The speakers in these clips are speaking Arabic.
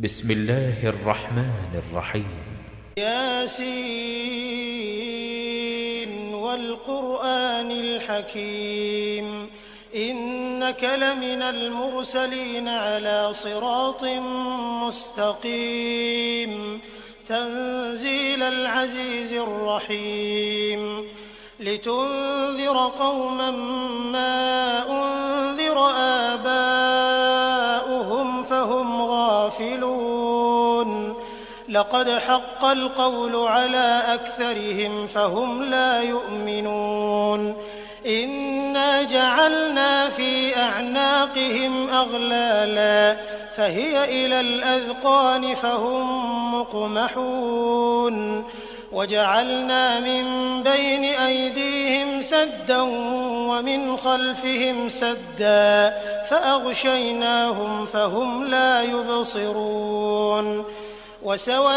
بسم الله الرحمن الرحيم. ياسين والقرآن الحكيم إنك لمن المرسلين على صراط مستقيم تنزيل العزيز الرحيم لتنذر قوما ما أنذر آباؤهم فهم غافلون لقد حق القول على أكثرهم فهم لا يؤمنون إنا جعلنا في أعناقهم أغلالا فهي إلى الأذقان فهم مقمحون وجعلنا من بين أيديهم سدا ومن خلفهم سدا فأغشيناهم فهم لا يبصرون وسواء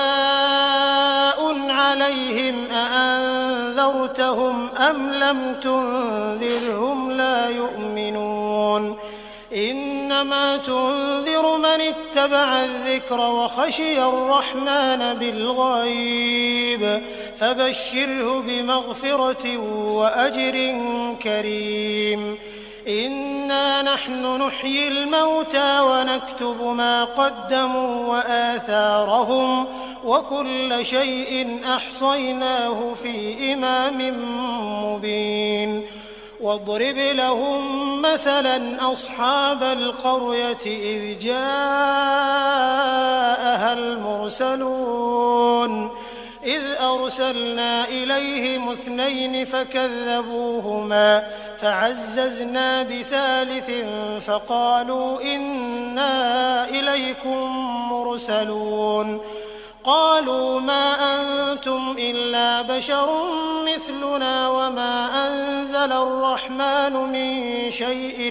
عليهم أأنذرتهم أم لم تنذرهم لا يؤمنون إنما تنذر من اتبع الذكر وخشي الرحمن بالغيب فبشره بمغفرة وأجر كريم إنا نحن نحيي الموتى ونكتب ما قدموا وآثارهم وكل شيء أحصيناه في إمام مبين واضرب لهم مثلا أصحاب القرية إذ جاءها المرسلون إذ أرسلنا إليهم 2 فكذبوهما فعززنا بثالث فقالوا إنا إليكم مرسلون قالوا ما أنتم إلا بشر مثلنا وما أنزل الرحمن من شيء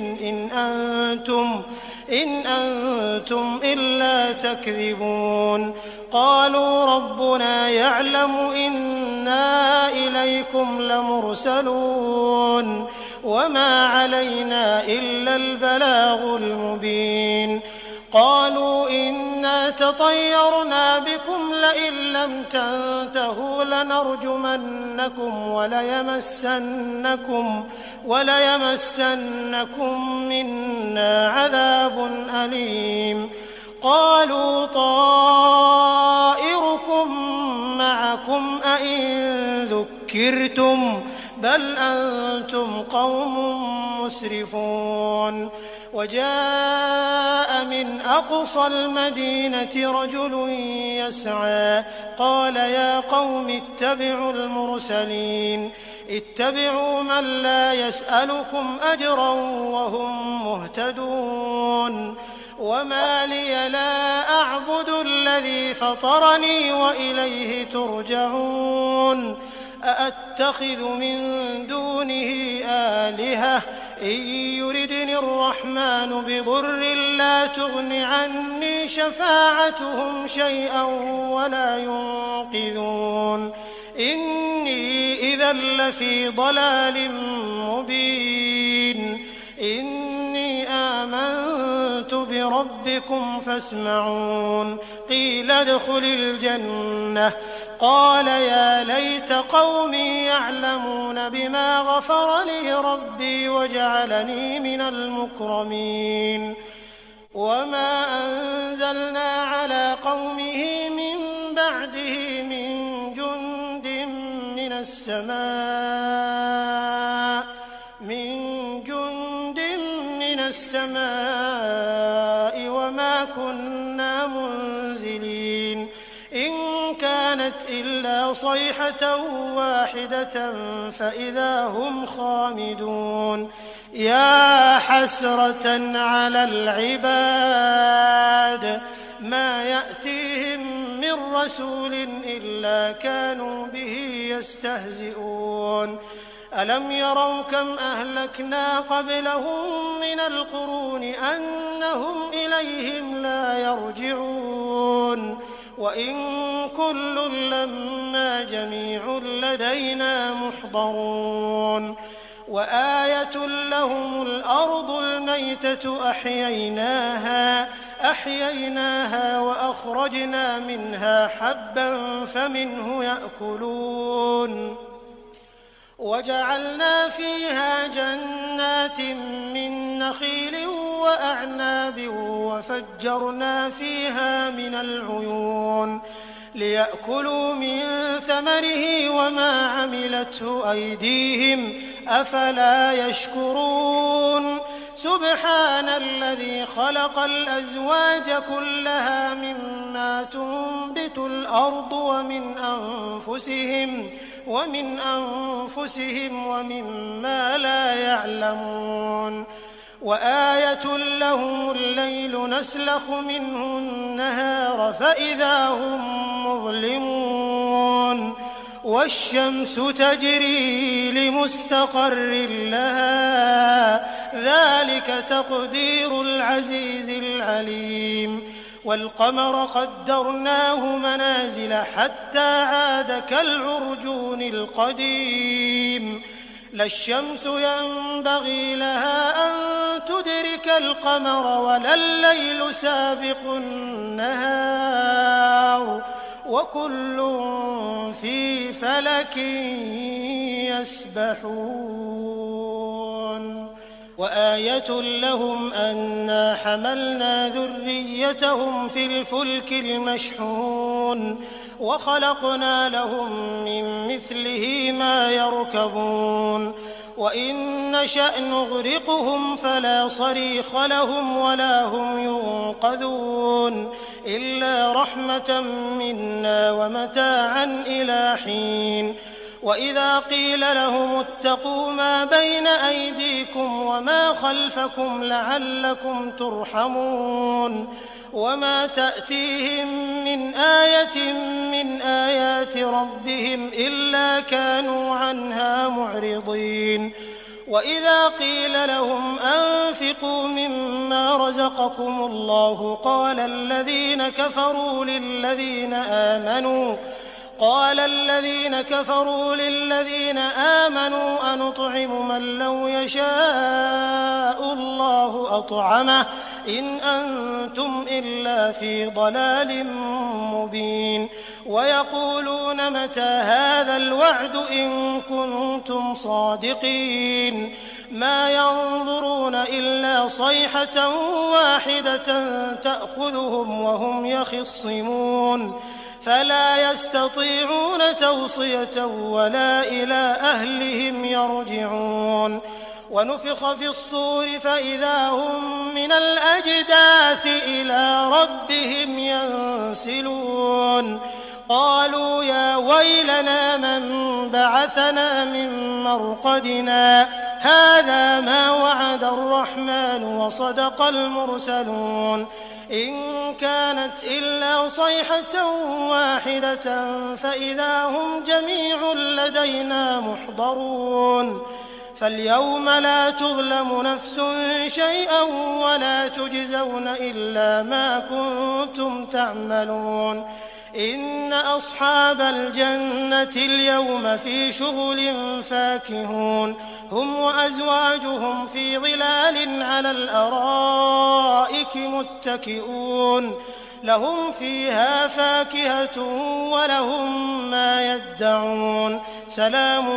إن أنتم إلا تكذبون قالوا ربنا يعلم إنا إليكم لمرسلون وما علينا إلا البلاغ المبين قالوا إنا تطيرنا بكم لئن لم تنتهوا لنرجمنكم وليمسنكم منا عذاب أليم قالوا طائركم معكم أئن ذكرتم بل أنتم قوم مسرفون وجاء من أقصى المدينة رجل يسعى قال يا قوم اتبعوا المرسلين اتبعوا من لا يسألكم أجرا وهم مهتدون وما لي لا أعبد الذي فطرني وإليه ترجعون أأتخذ من دونه آلهة إن يردني الرحمن بضر لا تغن عني شفاعتهم شيئا ولا ينقذون إني إذا لفي ضلال مبين إني آمنت بربكم فاسمعون قيل ادخل الجنة قال يا ليت قومي يعلمون بما غفر لي ربي وجعلني من المكرمين وما أنزلنا على قومه من بعده من جند من السماء وما كنا منزلين إن كانت إلا صيحة واحدة فإذا هم خامدون يا حسرة على العباد ما يأتيهم من رسول إلا كانوا به يستهزئون ألم يروا كم أهلكنا قبلهم من القرون أنهم إليهم لا يرجعون وإن كل لما جميع لدينا محضرون وآية لهم الأرض الميتة أحييناها فأخرجنا منها حبا فمنه يأكلون وجعلنا فيها جنات من نخيل وأعناب وفجرنا فيها من العيون ليأكلوا من ثمره وما عملته أيديهم أفلا يشكرون سبحان الذي خلق الأزواج كلها مما تنبت الأرض ومن أنفسهم ومما لا يعلمون وآية لهم الليل نسلخ منه النهار فإذا هم مظلمون والشمس تجري لمستقر لها ذلك تقدير العزيز العليم والقمر قدرناه منازل حتى عاد كالعرجون القديم لا الشمس ينبغي لها أن تدرك القمر ولا الليل سابق النهار وكل في فلك يسبحون وآية لهم أنا حملنا ذريتهم في الفلك المشحون وخلقنا لهم من مثله ما يركبون وإن نشأ نغرقهم فلا صريخ لهم ولا هم ينقذون إلا رحمة منا ومتاعا إلى حين وإذا قيل لهم اتقوا ما بين أيديكم وما خلفكم لعلكم ترحمون وما تأتيهم من آية من آيات ربهم إلا كانوا عنها معرضين وإذا قيل لهم أنفقوا مما رزقكم الله قال الذين كفروا للذين آمنوا أنطعم من لو يشاء الله أطعمه إن أنتم إلا في ضلال مبين ويقولون متى هذا الوعد إن كنتم صادقين ما ينظرون إلا صيحة واحدة تأخذهم وهم يخصمون فلا يستطيعون توصية ولا إلى أهلهم يرجعون ونفخ في الصور فإذا هم من الأجداث إلى ربهم ينسلون قالوا يا ويلنا من بعثنا من مرقدنا هذا ما وعد الرحمن وصدق المرسلون إن كانت إلا صيحة واحدة فإذا هم جميع لدينا محضرون فاليوم لا تظلم نفس شيئا ولا تجزون إلا ما كنتم تعملون إن أصحاب الجنة اليوم في شغل فاكهون هم وأزواجهم في ظلال على الأرائك متكئون لهم فيها فاكهة ولهم ما يدعون سلام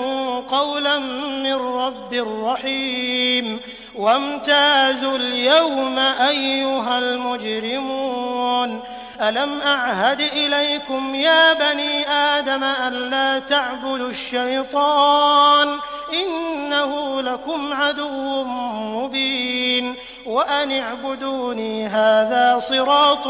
قولا من رب رحيم وامتازوا اليوم أيها المجرمون ألم أعهد إليكم يا بني آدم ألا تعبدوا الشيطان إنه لكم عدو مبين وأن اعبدوني هذا صراط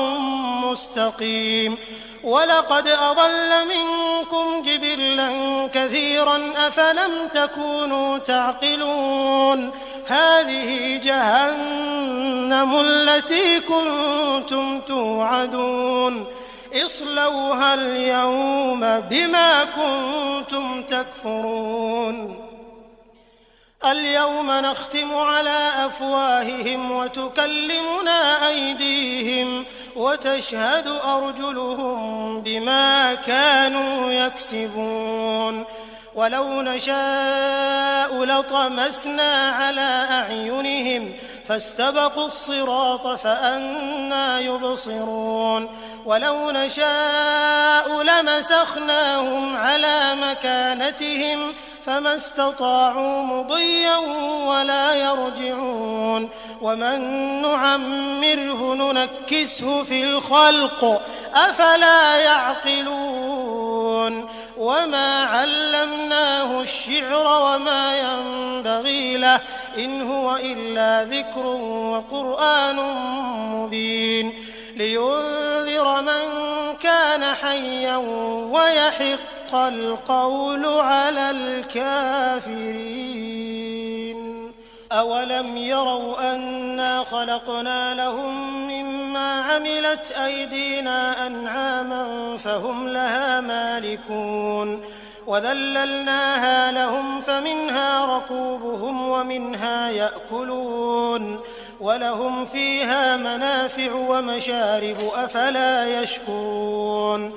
مستقيم ولقد أضل منكم جبلا كثيرا أفلم تكونوا تعقلون هذه جهنم التي كنتم توعدون اصلوها اليوم بما كنتم تكفرون اليوم نختم على أفواههم وتكلمنا أيديهم وتشهد أرجلهم بما كانوا يكسبون ولو نشاء لطمسنا على أعينهم فاستبقوا الصراط فأنى يبصرون ولو نشاء لمسخناهم على مكانتهم فما استطاعوا مضيا ولا يرجعون ومن نعمره ننكسه في الخلق أفلا يعقلون وما علمناه الشعر وما ينبغي له إن هو إلا ذكر وقرآن مبين لينذر من كان حيا ويحق القول على الكافرين أولم يروا أنا خلقنا لهم مما عملت أيدينا أنعاما فهم لها مالكون وذللناها لهم فمنها ركوبهم ومنها يأكلون ولهم فيها منافع ومشارب أفلا يشكرون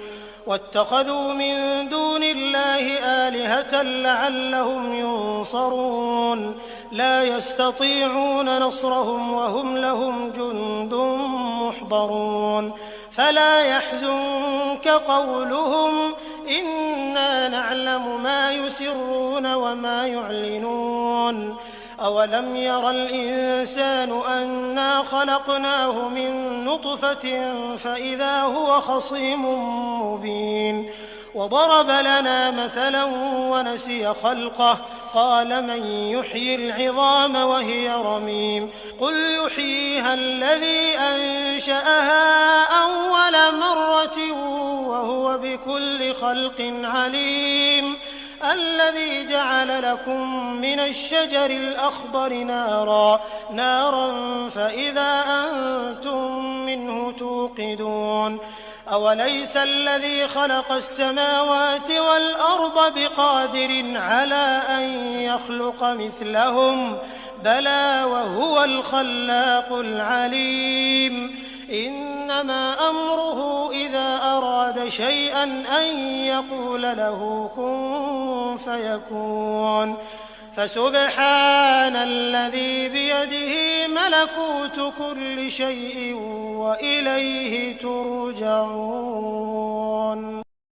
واتخذوا من دون الله آلهة لعلهم ينصرون لا يستطيعون نصرهم وهم لهم جند محضرون فلا يحزنك قولهم إنا نعلم ما يسرون وما يعلنون أولم ير الإنسان أنا خلقناه من نطفة فإذا هو خصيم مبين وضرب لنا مثلا ونسي خلقه قال من يحيي العظام وهي رميم قل يحييها الذي أنشأها أول مرة وهو بكل خلق عليم الذي جعل لكم من الشجر الأخضر نارا فإذا أنتم منه توقدون أوليس الذي خلق السماوات والأرض بقادر على أن يخلق مثلهم بلى وهو الخلاق العليم إنما أمره إذا أراد شيئا أن يقول له كن فيكون فسبحان الذي بيده ملكوت كل شيء وإليه ترجعون.